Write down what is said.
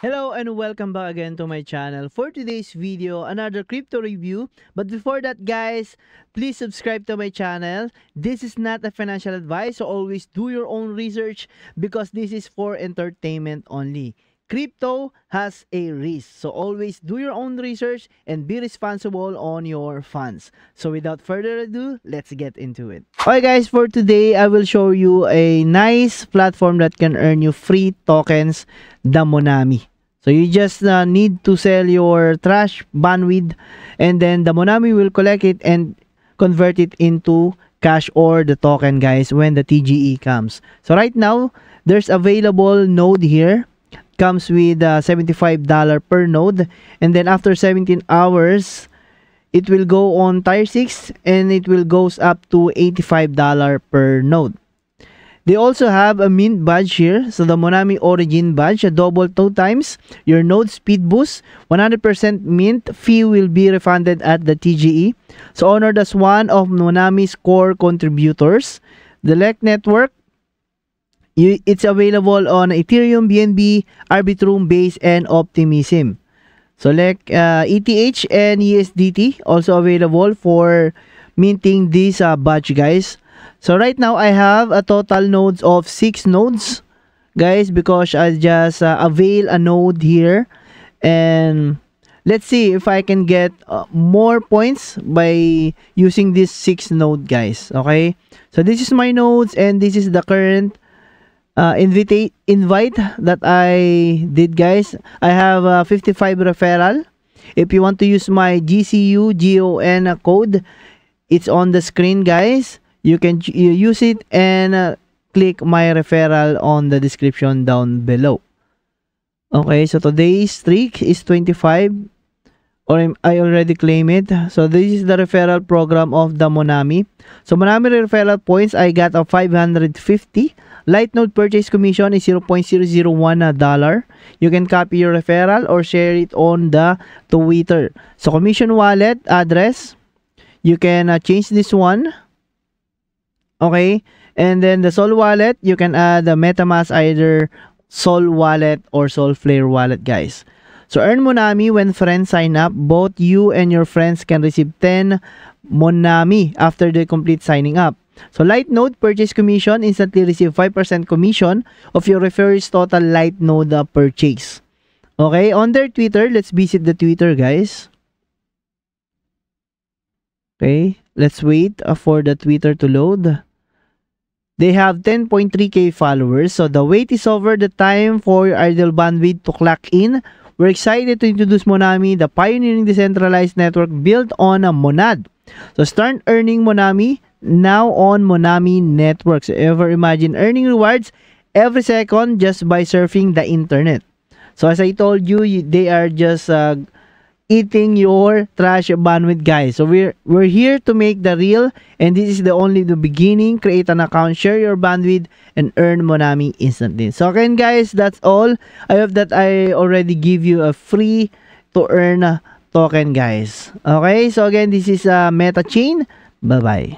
Hello and welcome back again to my channel. For today's video, another crypto review. But before that guys, please subscribe to my channel. This is not a financial advice, so always do your own research because this is for entertainment only. Crypto has a risk, so always do your own research and be responsible on your funds. So without further ado, let's get into it. Okay guys, for today, I will show you a nice platform that can earn you free tokens, the Monami. So you just need to sell your trash bandwidth, and then the Monami will collect it and convert it into cash or the token guys when the TGE comes. So right now, there's available node here. Comes with $75 per node, and then after 17 hours, it will go on tier 6 and it will goes up to $85 per node. They also have a mint badge here. So the Monami Origin badge, a double 2 times your node speed boost. 100% mint fee will be refunded at the TGE. So honored as one of Monami's core contributors. The LEC network, it's available on Ethereum, BNB, Arbitrum, Base, and Optimism. So LEC, ETH, and USDT also available for minting this badge guys. So right now, I have a total nodes of 6 nodes, guys, because I just avail a node here. And let's see if I can get more points by using this 6 node, guys. Okay, so this is my nodes, and this is the current invite that I did, guys. I have 55 referral. If you want to use my GCUGON code, it's on the screen, guys. You can use it and click my referral on the description down below. Okay, so today's streak is 25, or I already claim it. So this is the referral program of the Monami. So Monami referral points, I got a 550. Light node purchase commission is $0.001. You can copy your referral or share it on the Twitter. So commission wallet address, you can change this one. Okay, and then the Sol wallet, you can add the MetaMask, either Sol wallet or Solflare wallet, guys. So earn Monami when friends sign up. Both you and your friends can receive 10 Monami after they complete signing up. So light node purchase commission, instantly receive 5% commission of your referral's total light node purchase. Okay, on their Twitter, let's visit the Twitter, guys. Okay, let's wait for the Twitter to load. They have 10.3k followers, so the wait is over. The time for your idle bandwidth to clock in. We're excited to introduce Monami, the pioneering decentralized network built on a Monad. So start earning Monami now on Monami Network. So ever imagine earning rewards every second just by surfing the internet. So as I told you, they are just eating your trash bandwidth, guys. So we're here to make the real, and this is the beginning. Create an account, share your bandwidth, and earn Monami instantly. So again, guys, that's all. I hope that I already give you a free to earn token, guys. Okay, so again, this is Meta Chain. Bye bye.